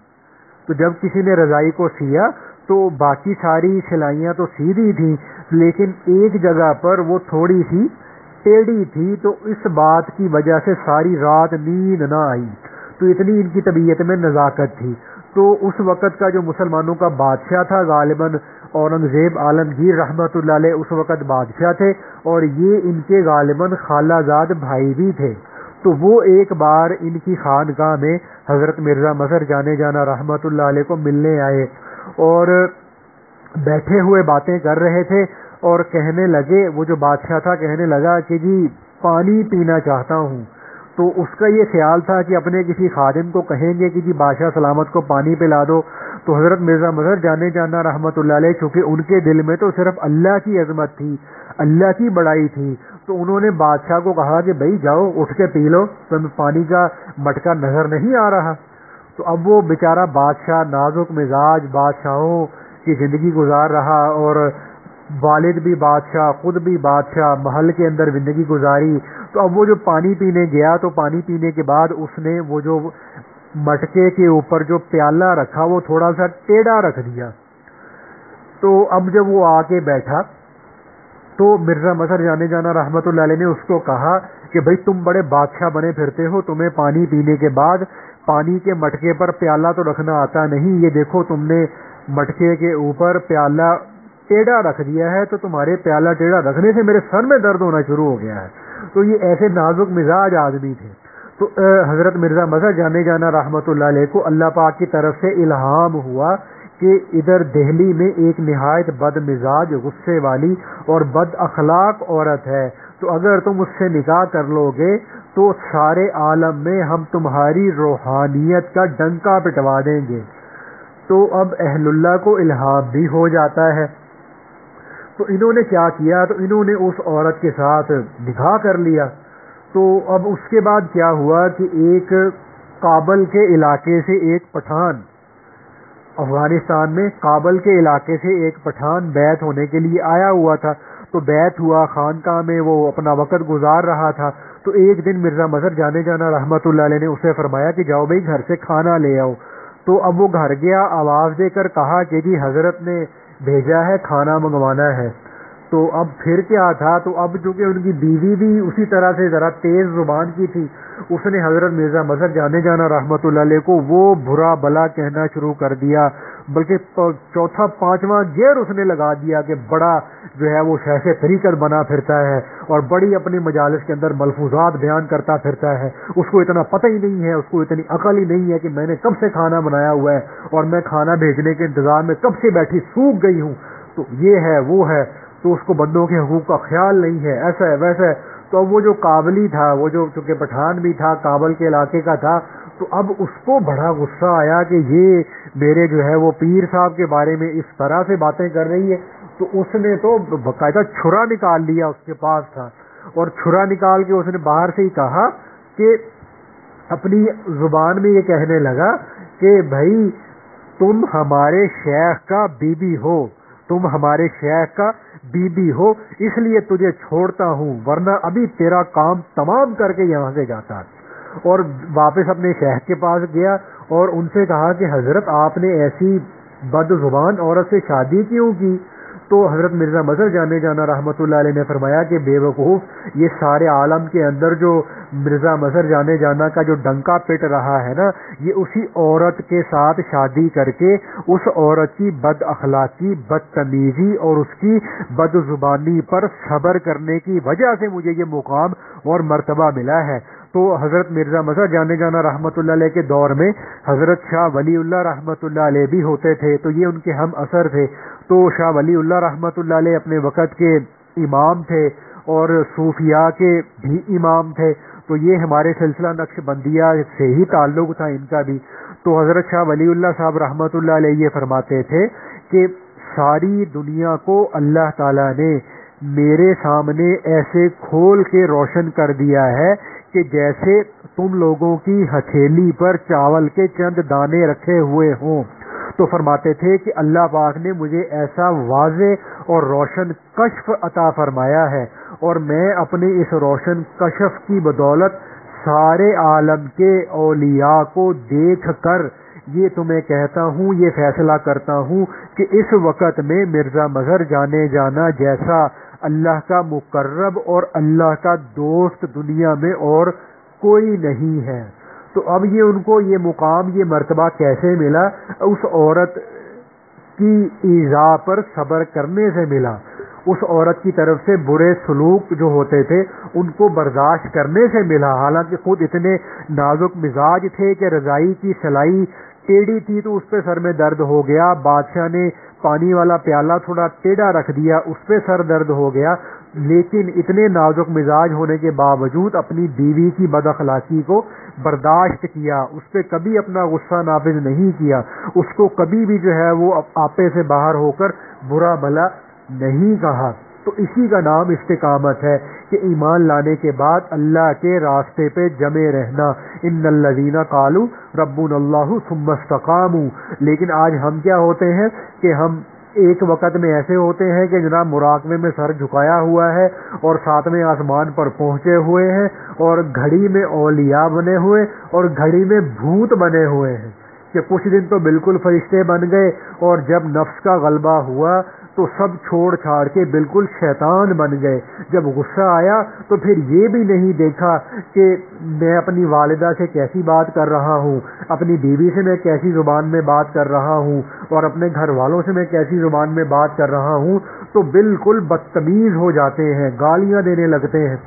Speaker 1: تو جب کسی نے رضائی کو سیا تو باقی ساری سلائیاں تو سیدھی تھیں، لیکن ایک جگہ پر وہ تھوڑی سی ٹیڑھی تھی، تو اس بات کی وجہ سے ساری رات نیند نہ آئی، تو اتنی ان کی طبیعت میں نزاکت تھی۔ تو اس وقت کا جو مسلمانوں کا بادشاہ تھا، غالباً اورنگزیب عالمگیر رحمۃ اللہ علیہ اس وقت بادشاہ تھے، اور یہ ان کے غالباً خالہ زاد بھائی بھی تھے۔ تو وہ ایک بار ان کی خانقاہ میں حضرت مرزا مظہر جانے جانا رحمۃ اللہ علیہ کو ملنے آئے، اور بیٹھے ہوئے باتیں کر رہے تھے، اور کہنے لگے، وہ جو بادشاہ تھا کہنے لگا کہ جی پانی پینا چاہتا ہوں۔ تو اس کا یہ خیال تھا کہ اپنے کسی خادم کو کہیں گے کہ جی بادشاہ سلامت کو پانی پلا دو۔ تو حضرت مرزا مظہر جانے جانا رحمۃ اللہ علیہ، چونکہ ان کے دل میں تو صرف اللہ کی عظمت تھی، اللہ کی بڑائی تھی، تو انہوں نے بادشاہ کو کہا کہ بھائی جاؤ اٹھ کے پی لو، تمہیں پانی کا مٹکا نظر نہیں آ رہا؟ تو اب وہ بیچارہ بادشاہ نازک مزاج بادشاہوں کی زندگی گزار رہا، اور والد بھی بادشاہ، خود بھی بادشاہ، محل کے اندر زندگی گزاری۔ تو اب وہ جو پانی پینے گیا، تو پانی پینے کے بعد اس نے وہ جو مٹکے کے اوپر جو پیالہ رکھا وہ تھوڑا سا ٹیڑھا رکھ دیا۔ تو اب جب وہ آ کے بیٹھا تو مرزا مظہر جانے جانا رحمۃ اللہ علیہ نے اس کو کہا کہ بھائی تم بڑے بادشاہ بنے پھرتے ہو، تمہیں پانی پینے کے بعد پانی کے مٹکے پر پیالہ تو رکھنا آتا نہیں، یہ دیکھو تم نے مٹکے کے اوپر پیالہ ٹیڑھا رکھ دیا ہے، تو تمہارے پیالہ ٹیڑھا رکھنے سے میرے سر میں درد ہونا شروع ہو گیا ہے۔ تو یہ ایسے نازک مزاج آدمی تھے۔ تو حضرت مرزا مظہر جانے جانا رحمۃ اللہ علیہ کو اللہ پاک کی طرف سے الہام ہوا کہ ادھر دہلی میں ایک نہایت بد مزاج، غصے والی اور بد اخلاق عورت ہے، تو اگر تم اس سے نکاح کر لو گے تو سارے عالم میں ہم تمہاری روحانیت کا ڈنکا پٹوا دیں گے۔ تو اب اہل اللہ کو الہام بھی ہو جاتا ہے۔ تو انہوں نے کیا کیا، تو انہوں نے اس عورت کے ساتھ نکاح کر لیا۔ تو اب اس کے بعد کیا ہوا کہ ایک کابل کے علاقے سے ایک پٹھان، افغانستان میں کابل کے علاقے سے ایک پٹھان بیعت ہونے کے لیے آیا ہوا تھا۔ تو بیعت ہوا، خانقاہ میں وہ اپنا وقت گزار رہا تھا۔ تو ایک دن مرزا مظہر جانے جانا رحمۃ اللہ علیہ نے اسے فرمایا کہ جاؤ بھائی گھر سے کھانا لے آؤ۔ تو اب وہ گھر گیا، آواز دے کر کہا کہ جی حضرت نے بھیجا ہے، کھانا منگوانا ہے۔ تو اب پھر کیا تھا، تو اب چونکہ ان کی بیوی بھی اسی طرح سے ذرا تیز زبان کی تھی، اس نے حضرت مرزا مظہر جانے جانا رحمۃ اللہ علیہ کو وہ برا بلا کہنا شروع کر دیا، بلکہ چوتھا پانچواں گیئر اس نے لگا دیا کہ بڑا جو ہے وہ شیخ طریقت بنا پھرتا ہے، اور بڑی اپنی مجالس کے اندر ملفوظات بیان کرتا پھرتا ہے، اس کو اتنا پتہ ہی نہیں ہے، اس کو اتنی عقل ہی نہیں ہے کہ میں نے کب سے کھانا بنایا ہوا ہے، اور میں کھانا بھیجنے کے انتظار میں کب سے بیٹھی سوکھ گئی ہوں، تو یہ ہے وہ ہے، تو اس کو بندوں کے حقوق کا خیال نہیں ہے، ایسا ہے ویسا ہے۔ تو اب وہ جو کابلی تھا، وہ جو چونکہ پٹھان بھی تھا، کابل کے علاقے کا تھا، تو اب اس کو بڑا غصہ آیا کہ یہ میرے جو ہے وہ پیر صاحب کے بارے میں اس طرح سے باتیں کر رہی ہے۔ تو اس نے تو باقاعدہ چھرا نکال لیا، اس کے پاس تھا، اور چھرا نکال کے اس نے باہر سے ہی کہا کہ اپنی زبان میں یہ کہنے لگا کہ بھائی تم ہمارے شیخ کا بی بی ہو، تم ہمارے شیخ کا بی بی ہو، اس لیے تجھے چھوڑتا ہوں، ورنہ ابھی تیرا کام تمام کر کے یہاں سے جاتا۔ اور واپس اپنے شیخ کے پاس گیا اور ان سے کہا کہ حضرت آپ نے ایسی بد زبان عورت سے شادی کیوں کی؟ تو حضرت مرزا مظہر جانے جانا رحمۃ اللہ علیہ نے فرمایا کہ بے وقوف، یہ سارے عالم کے اندر جو مرزا مظہر جانے جانا کا جو ڈنکا پٹ رہا ہے نا، یہ اسی عورت کے ساتھ شادی کر کے اس عورت کی بد اخلاقی، بدتمیزی اور اس کی بد زبانی پر صبر کرنے کی وجہ سے مجھے یہ مقام اور مرتبہ ملا ہے۔ تو حضرت مرزا مظہر جانے جانا رحمۃ اللہ علیہ کے دور میں حضرت شاہ ولی اللہ رحمۃ اللہ علیہ بھی ہوتے تھے، تو یہ ان کے ہم اثر تھے۔ تو شاہ ولی اللہ رحمۃ اللہ علیہ اپنے وقت کے امام تھے اور صوفیاء کے بھی امام تھے، تو یہ ہمارے سلسلہ نقش بندیہ سے ہی تعلق تھا ان کا بھی۔ تو حضرت شاہ ولی اللہ صاحب رحمۃ اللہ علیہ یہ فرماتے تھے کہ ساری دنیا کو اللہ تعالیٰ نے میرے سامنے ایسے کھول کے روشن کر دیا ہے کہ جیسے تم لوگوں کی ہتھیلی پر چاول کے چند دانے رکھے ہوئے ہوں۔ تو فرماتے تھے کہ اللہ پاک نے مجھے ایسا واضح اور روشن کشف عطا فرمایا ہے، اور میں اپنے اس روشن کشف کی بدولت سارے عالم کے اولیاء کو دیکھ کر یہ تمہیں کہتا ہوں، یہ فیصلہ کرتا ہوں کہ اس وقت میں مرزا مظہر جانے جانا جیسا اللہ کا مقرب اور اللہ کا دوست دنیا میں اور کوئی نہیں ہے۔ تو اب یہ ان کو یہ مقام، یہ مرتبہ کیسے ملا؟ اس عورت کی ایذا پر صبر کرنے سے ملا، اس عورت کی طرف سے برے سلوک جو ہوتے تھے ان کو برداشت کرنے سے ملا۔ حالانکہ خود اتنے نازک مزاج تھے کہ رضائی کی سلائی ٹیڑھی تھی تو اس پہ سر میں درد ہو گیا، بادشاہ نے پانی والا پیالہ تھوڑا ٹیڑھا رکھ دیا، اس پہ سر درد ہو گیا، لیکن اتنے نازک مزاج ہونے کے باوجود اپنی بیوی کی بد اخلاقی کو برداشت کیا، اس پہ کبھی اپنا غصہ نافذ نہیں کیا، اس کو کبھی بھی جو ہے وہ آپے سے باہر ہو کر برا بھلا نہیں کہا۔ تو اسی کا نام استقامت ہے کہ ایمان لانے کے بعد اللہ کے راستے پہ جمے رہنا۔ ان الذین قالوا ربنا اللہ ثم استقاموا۔ لیکن آج ہم کیا ہوتے ہیں کہ ہم ایک وقت میں ایسے ہوتے ہیں کہ جناب مراقبے میں سر جھکایا ہوا ہے اور ساتویں آسمان پر پہنچے ہوئے ہیں، اور گھڑی میں اولیاء بنے ہوئے اور گھڑی میں بھوت بنے ہوئے ہیں کہ کچھ دن تو بالکل فرشتے بن گئے، اور جب نفس کا غلبہ ہوا تو سب چھوڑ چھاڑ کے بالکل شیطان بن گئے۔ جب غصہ آیا تو پھر یہ بھی نہیں دیکھا کہ میں اپنی والدہ سے کیسی بات کر رہا ہوں، اپنی بیوی سے میں کیسی زبان میں بات کر رہا ہوں، اور اپنے گھر والوں سے میں کیسی زبان میں بات کر رہا ہوں، تو بالکل بدتمیز ہو جاتے ہیں، گالیاں دینے لگتے ہیں۔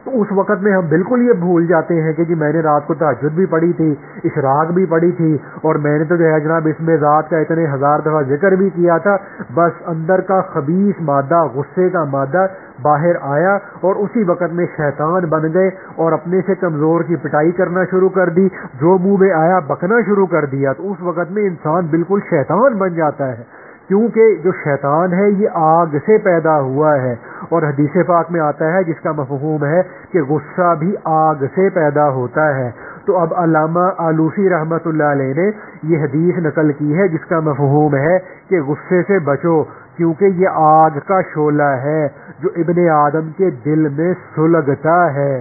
Speaker 1: تو اس وقت میں ہم بالکل یہ بھول جاتے ہیں کہ جی میں نے رات کو تہجد بھی پڑھی تھی، اشراق بھی پڑھی تھی، اور میں نے تو جو ہے جناب اسم ذات کا اتنے ہزار دفعہ ذکر بھی کیا تھا۔ بس اندر کا خبیث مادہ، غصے کا مادہ باہر آیا، اور اسی وقت میں شیطان بن گئے اور اپنے سے کمزور کی پٹائی کرنا شروع کر دی، جو منہ میں آیا بکنا شروع کر دیا۔ تو اس وقت میں انسان بالکل شیطان بن جاتا ہے، کیونکہ جو شیطان ہے یہ آگ سے پیدا ہوا ہے، اور حدیث پاک میں آتا ہے جس کا مفہوم ہے کہ غصہ بھی آگ سے پیدا ہوتا ہے۔ تو اب علامہ آلوسی رحمۃ اللہ علیہ نے یہ حدیث نقل کی ہے جس کا مفہوم ہے کہ غصے سے بچو، کیونکہ یہ آگ کا شعلہ ہے جو ابن آدم کے دل میں سلگتا ہے۔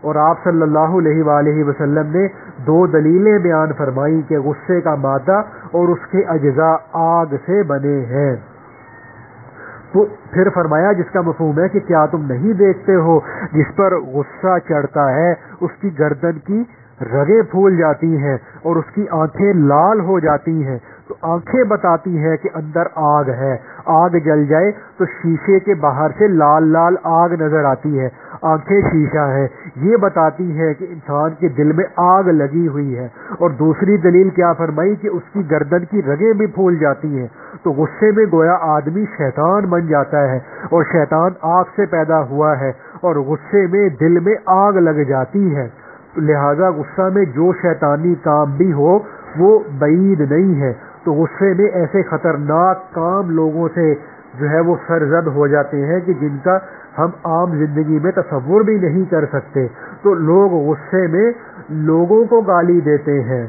Speaker 1: اور آپ صلی اللہ علیہ وآلہ وسلم نے 2 دلیلیں بیان فرمائی کہ غصے کا مادہ اور اس کے اجزاء آگ سے بنے ہیں۔ تو پھر فرمایا جس کا مفہوم ہے کہ کیا تم نہیں دیکھتے ہو جس پر غصہ چڑھتا ہے اس کی گردن کی رگیں پھول جاتی ہیں اور اس کی آنکھیں لال ہو جاتی ہیں۔ تو آنکھیں بتاتی ہیں کہ اندر آگ ہے، آگ جل جائے تو شیشے کے باہر سے لال لال آگ نظر آتی ہے، آنکھیں شیشہ ہے، یہ بتاتی ہے کہ انسان کے دل میں آگ لگی ہوئی ہے۔ اور دوسری دلیل کیا فرمائی کہ اس کی گردن کی رگیں بھی پھول جاتی ہیں۔ تو غصے میں گویا آدمی شیطان بن جاتا ہے، اور شیطان آگ سے پیدا ہوا ہے، اور غصے میں دل میں آگ لگ جاتی ہے۔ لہذا غصہ میں جو شیطانی کام بھی ہو وہ بعید نہیں ہے۔ تو غصے میں ایسے خطرناک کام لوگوں سے جو ہے وہ سرزد ہو جاتے ہیں کہ جن کا ہم عام زندگی میں تصور بھی نہیں کر سکتے۔ تو لوگ غصے میں لوگوں کو گالی دیتے ہیں،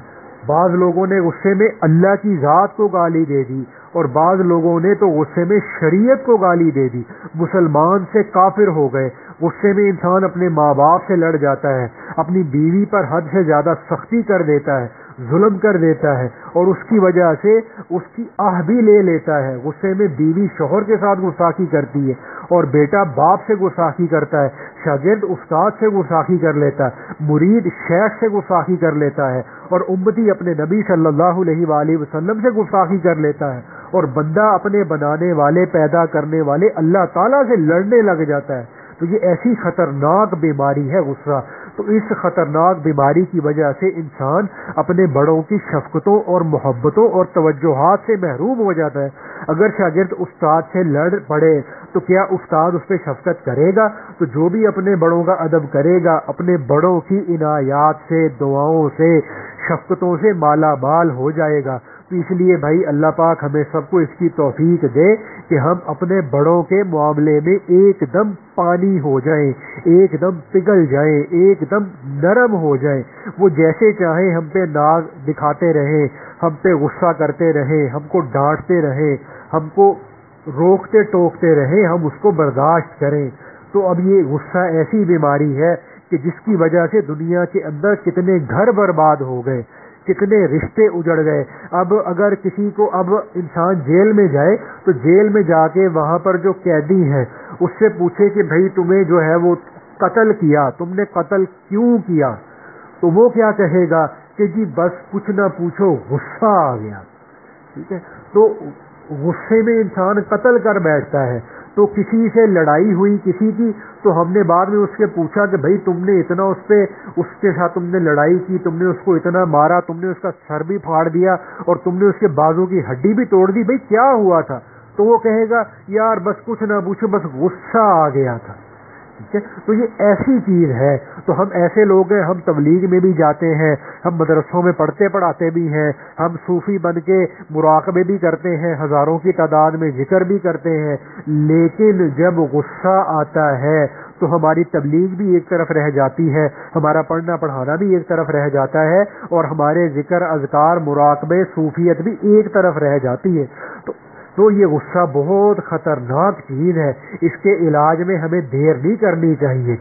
Speaker 1: بعض لوگوں نے غصے میں اللہ کی ذات کو گالی دے دی، اور بعض لوگوں نے تو غصے میں شریعت کو گالی دے دی، مسلمان سے کافر ہو گئے۔ غصے میں انسان اپنے ماں باپ سے لڑ جاتا ہے، اپنی بیوی پر حد سے زیادہ سختی کر دیتا ہے، ظلم کر دیتا ہے، اور اس کی وجہ سے اس کی آہ بھی لے لیتا ہے۔ غصے میں بیوی شوہر کے ساتھ گستاخی کرتی ہے، اور بیٹا باپ سے گستاخی کرتا ہے، شاگرد استاد سے گستاخی کر لیتا ہے، مرید شیخ سے گستاخی کر لیتا ہے، اور امتی اپنے نبی صلی اللہ علیہ وآلہ وسلم سے گستاخی کر لیتا ہے، اور بندہ اپنے بنانے والے، پیدا کرنے والے اللہ تعالیٰ سے لڑنے لگ جاتا ہے۔ تو یہ ایسی خطرناک بیماری ہے غصہ۔ تو اس خطرناک بیماری کی وجہ سے انسان اپنے بڑوں کی شفقتوں اور محبتوں اور توجہات سے محروم ہو جاتا ہے۔ اگر شاگرد استاد سے لڑ پڑے تو کیا استاد اس پہ شفقت کرے گا؟ تو جو بھی اپنے بڑوں کا ادب کرے گا اپنے بڑوں کی عنایات سے، دعاؤں سے، شفقتوں سے مالا مال ہو جائے گا۔ تو اس لیے بھائی اللہ پاک ہمیں سب کو اس کی توفیق دے کہ ہم اپنے بڑوں کے معاملے میں ایک دم پانی ہو جائیں، ایک دم پگھل جائیں، ایک دم نرم ہو جائیں۔ وہ جیسے چاہیں ہم پہ ناز دکھاتے رہیں، ہم پہ غصہ کرتے رہیں، ہم کو ڈانٹتے رہیں، ہم کو روکتے ٹوکتے رہیں، ہم اس کو برداشت کریں۔ تو اب یہ غصہ ایسی بیماری ہے کہ جس کی وجہ سے دنیا کے اندر کتنے گھر برباد ہو گئے، کتنے رشتے اجڑ گئے. اب اگر کسی کو اب انسان جیل میں جائے تو جیل میں جا کے وہاں پر جو قیدی ہے اس سے پوچھے کہ بھائی تمہیں جو ہے وہ قتل کیا, تم نے قتل کیوں کیا, تو وہ کیا کہے گا کہ جی بس کچھ نہ پوچھو, غصہ آ گیا. ٹھیک ہے, تو غصے میں انسان قتل کر بیٹھتا ہے. تو کسی سے لڑائی ہوئی کسی کی, تو ہم نے بعد میں اس سے پوچھا کہ بھائی تم نے اتنا اس کے ساتھ تم نے لڑائی کی, تم نے اس کو اتنا مارا, تم نے اس کا سر بھی پھاڑ دیا اور تم نے اس کے بازو کی ہڈی بھی توڑ دی, بھائی کیا ہوا تھا؟ تو وہ کہے گا یار بس کچھ نہ پوچھو, بس غصہ آ گیا تھا. ٹھیک ہے, تو یہ ایسی چیز ہے. تو ہم ایسے لوگ ہیں, ہم تبلیغ میں بھی جاتے ہیں, ہم مدرسوں میں پڑھتے پڑھاتے بھی ہیں, ہم صوفی بن کے مراقبے بھی کرتے ہیں, ہزاروں کی تعداد میں ذکر بھی کرتے ہیں, لیکن جب غصہ آتا ہے تو ہماری تبلیغ بھی ایک طرف رہ جاتی ہے, ہمارا پڑھنا پڑھانا بھی ایک طرف رہ جاتا ہے, اور ہمارے ذکر اذکار مراقبے صوفیت بھی ایک طرف رہ جاتی ہے. تو یہ غصہ بہت خطرناک چیز ہے, اس کے علاج میں ہمیں دیر نہیں کرنی چاہیے.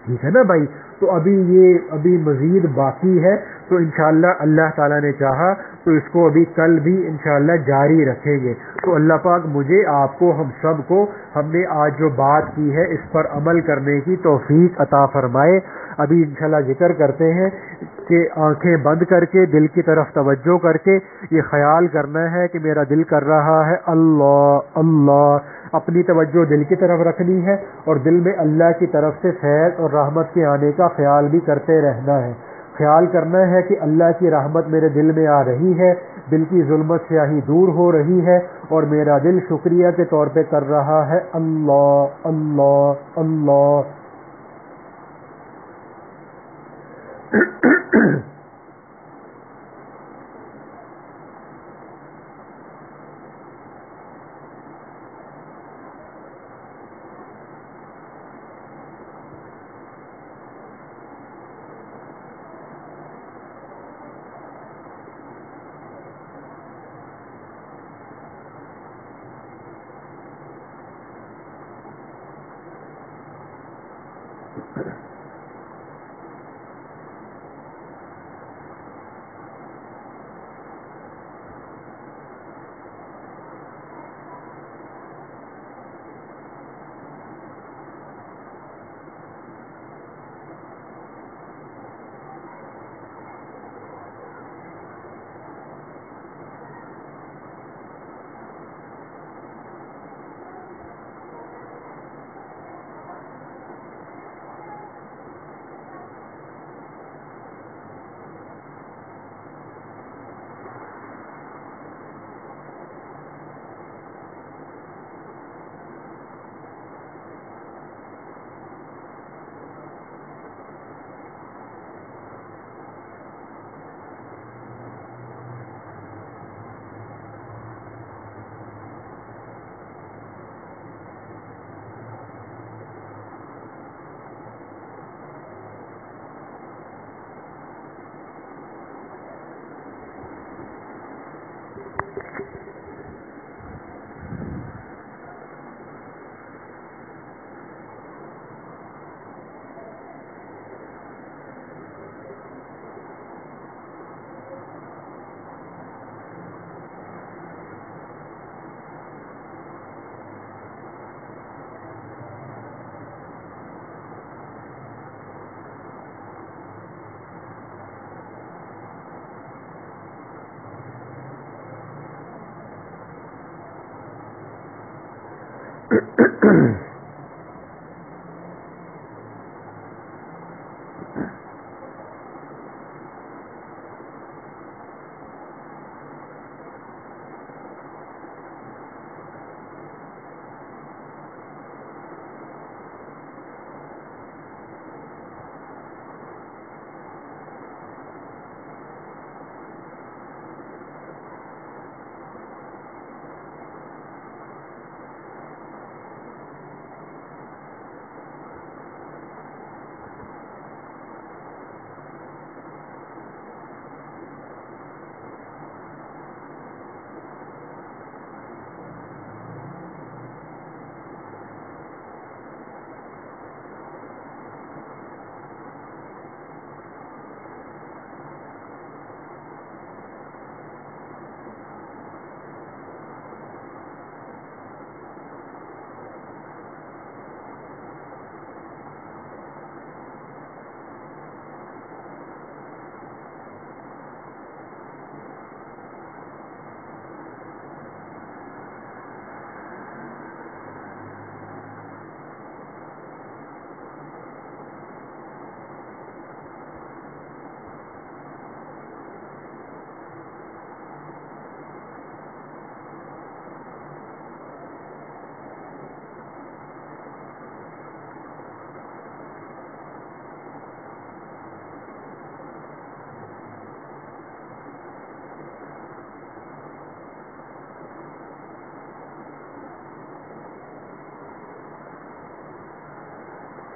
Speaker 1: ٹھیک ہے نا بھائی؟ تو ابھی مزید باقی ہے, تو انشاءاللہ اللہ تعالیٰ نے چاہا تو اس کو ابھی کل بھی انشاءاللہ جاری رکھیں گے. تو اللہ پاک مجھے, آپ کو, ہم سب کو, ہم نے آج جو بات کی ہے اس پر عمل کرنے کی توفیق عطا فرمائے. ابھی انشاءاللہ ذکر کرتے ہیں کہ آنکھیں بند کر کے دل کی طرف توجہ کر کے یہ خیال کرنا ہے کہ میرا دل کر رہا ہے اللہ اللہ. اپنی توجہ دل کی طرف رکھنی ہے اور دل میں اللہ کی طرف سے فیض اور رحمت کے آنے کا خیال بھی کرتے رہنا ہے. خیال کرنا ہے کہ اللہ کی رحمت میرے دل میں آ رہی ہے, دل کی ظلمت سیاہی دور ہو رہی ہے, اور میرا دل شکریہ کے طور پہ کر رہا ہے اللہ اللہ اللہ.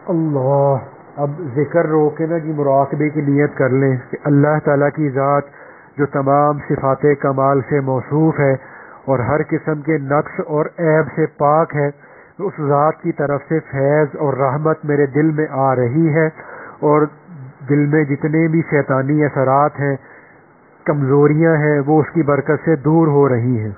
Speaker 1: اللہ، اب ذکر روک کے نا جی مراقبے کی نیت کر لیں کہ اللہ تعالیٰ کی ذات جو تمام صفات کمال سے موصوف ہے اور ہر قسم کے نقص اور عیب سے پاک ہے، اس ذات کی طرف سے فیض اور رحمت میرے دل میں آ رہی ہے، اور دل میں جتنے بھی شیطانی اثرات ہیں، کمزوریاں ہیں، وہ اس کی برکت سے دور ہو رہی ہیں۔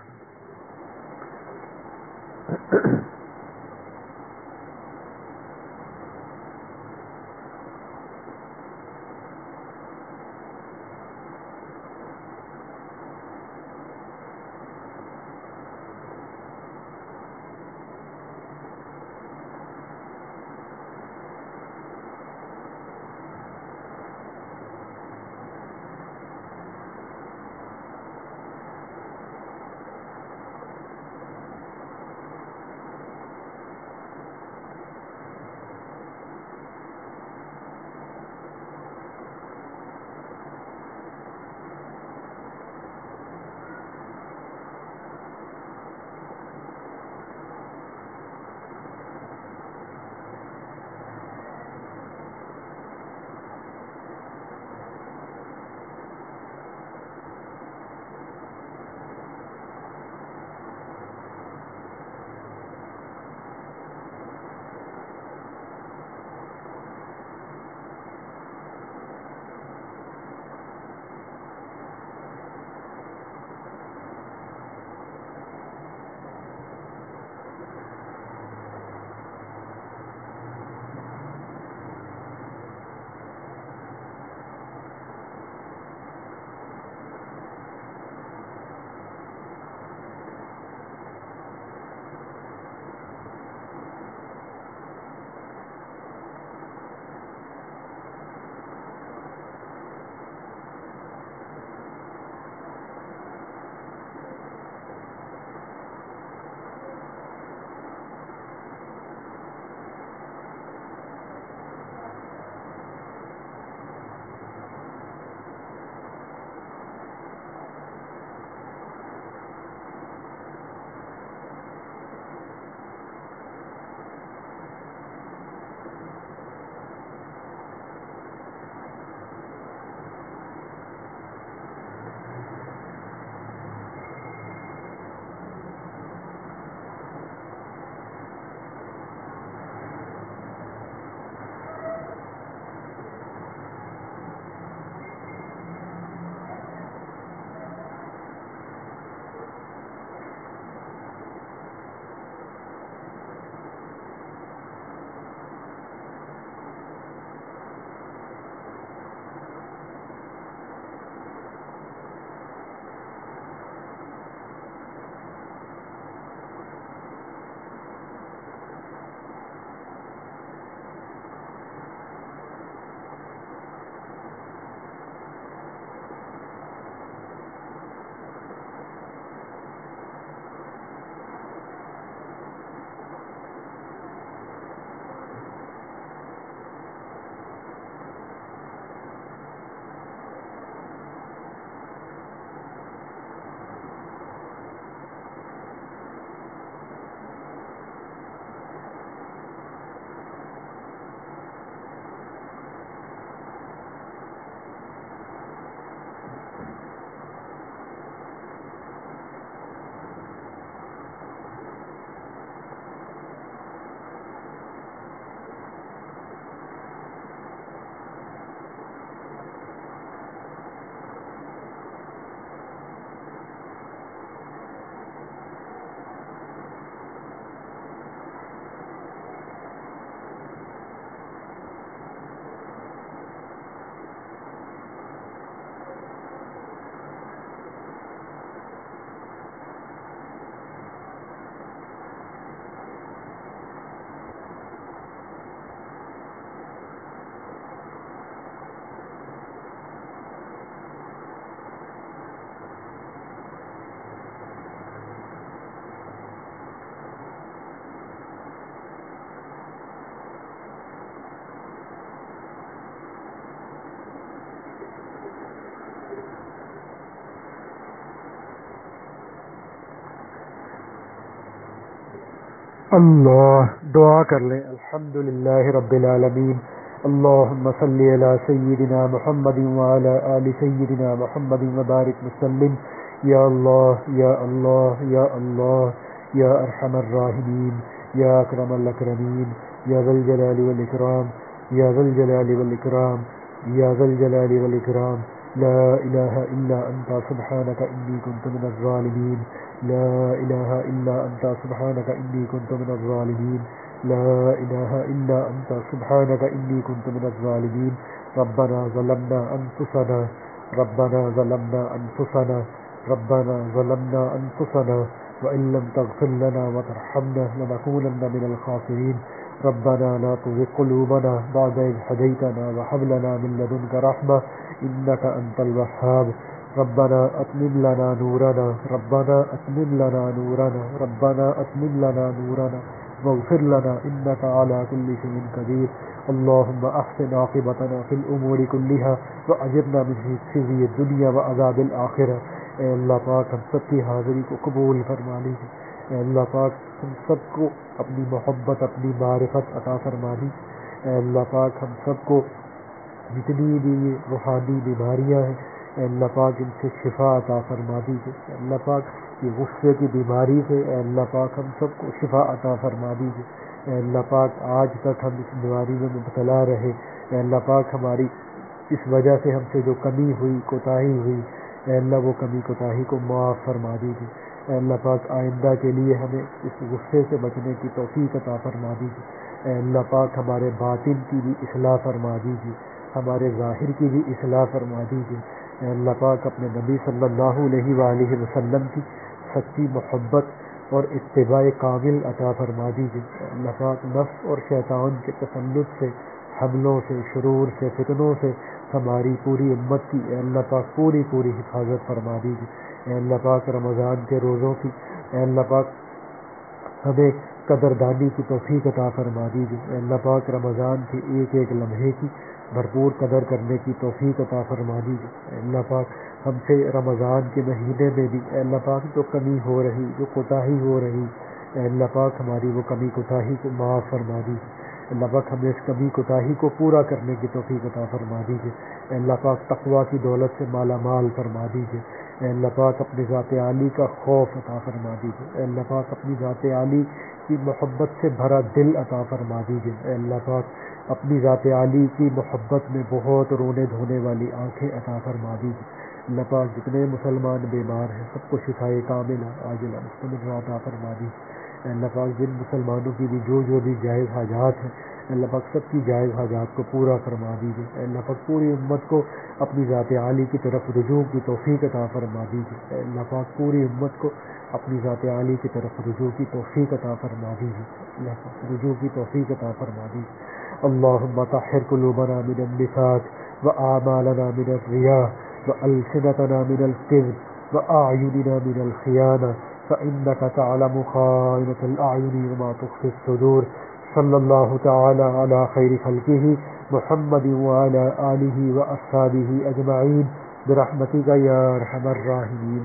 Speaker 1: اللہ، دعا کر لیں. الحمدللہ رب العالمین. اللہم صلی علی سیدنا محمد وعلی آل سیدنا محمد وبارک وسلم. یا اللہ یا اللہ یا اللہ یا ارحم الراحمین یا اکرم الاکرمین یا ذا الجلال والاکرام یا ذا الجلال والاکرام یا ذا الجلال والاکرام. لا الہ الا انت سبحانک انی کنت من الظالمین. لا الہ الا انت سبحانک انی کنت من الظالمین. لا الہ الا انت سبحانک انی کنت من الظالمین. ربنا ظلمنا انفسنا ربنا ظلمنا انفسنا ربنا ظلمنا انفسنا وان لم تغفر لنا وترحمنا لنكونن من الخاسرین. ربنا لا تزغ قلوبنا بعد إذ هديتنا وهب لنا من لدنك رحمة إنك أنت الوهاب. ربنا أتمم لنا نورنا ربنا أتمم لنا نورنا ربنا أتمم لنا نورنا واغفر لنا إنك على كل شيء قدير. اللهم أحسن عاقبتنا في الأمور كلها وأجرنا من خزي الدنيا وعذاب الآخرة. اے اللہ پاک ہم سب کی حاضری کو قبول فرما لیجیے. اے اللہ پاک ہم سب کو اپنی محبت اپنی معرفت عطا فرما دیجیے. اے اللہ پاک ہم سب کو جتنی بھی یہ روحانی بیماریاں ہیں اے اللہ پاک ان سے شفا عطا فرما دیجیے. اے اللہ پاک یہ غصے کی بیماری سے اے اللہ پاک ہم سب کو شفا عطا فرما دیجیے. اے اللہ پاک آج تک ہم اس بیماری میں مبتلا رہے. اے اللہ پاک ہماری اس وجہ سے ہم سے جو کمی ہوئی کوتاہی ہوئی اے اللہ وہ کمی کوتاہی کو معاف فرما دیجیے. اے اللہ پاک آئندہ کے لیے ہمیں اس غصے سے بچنے کی توفیق عطا فرما دیجیے. اے اللہ پاک ہمارے باطن کی بھی اصلاح فرما دیجیے ہمارے ظاہر کی بھی اصلاح فرما دیجیے. اے اللہ پاک اپنے نبی صلی اللہ علیہ وآلہ وسلم کی سچی محبت اور اتباع کامل عطا فرما دیجیے. اے اللہ پاک نفس اور شیطان کے تسلط سے حملوں سے شرور سے فتنوں سے ہماری پوری امت کی اے اللہ پاک پوری حفاظت فرما دیجیے. اے اللہ پاک رمضان کے روزوں کی اے اللہ پاک ہمیں قدردانی کی توفیق عطا فرما دیجیے. اے اللہ پاک رمضان کے ایک ایک لمحے کی بھرپور قدر کرنے کی توفیق عطا فرما دیجیے. اے اللہ پاک ہم سے رمضان کے مہینے میں بھی اے اللہ پاک جو کمی ہو رہی جو کوتاہی ہو رہی اے اللہ پاک ہماری وہ کمی کوتاہی کو معاف فرما دیجیے. اللہ پاک ہمیں اس کمی کوتاہی کو پورا کرنے کی توفیق عطا فرما دیجیے. اے اللہ پاک تقویٰ کی دولت سے مالا مال فرما دیجیے. اے اللہ پاک اپنی ذات عالی کا خوف عطا فرما دیجیے. اے اللہ پاک اپنی ذات عالی کی محبت سے بھرا دل عطا فرما دیجیے. اے اللہ پاک اپنی ذات عالی کی محبت میں بہت رونے دھونے والی آنکھیں عطا فرما دیجیے. اللہ پاک جتنے مسلمان بیمار ہیں سب کو شفائے کاملہ عاجلہ مستمرہ عطا فرما دیجیے. اے اللہ پاک جن مسلمانوں کی بھی جو بھی جائز حاجات ہیں اللہ پاک سب کی جائز حاجات کو پورا فرما دیجیے. اے اللہ پاک پوری امت کو اپنی ذات عالی کی طرف رجوع کی توفیق عطا فرما دیجیے. اے اللہ پاک پوری امت کو اپنی ذات عالی کی طرف رجوع کی توفیق عطا فرما دیجیے. اللہ پاک رجوع کی توفیق عطا فرما دیجیے. اللہم طہر قلوبنا من النفاق واعمالنا من الرياء والسنتنا من الكذب واعیننا من الخیانہ فإنك تعلم خائنة الأعين وما تخفي الصدور. صلی اللہ تعالی علی خیر خلقہ محمد وعلی آلہ وأصحابہ اجمعین برحمتک یا ارحم الراحمین.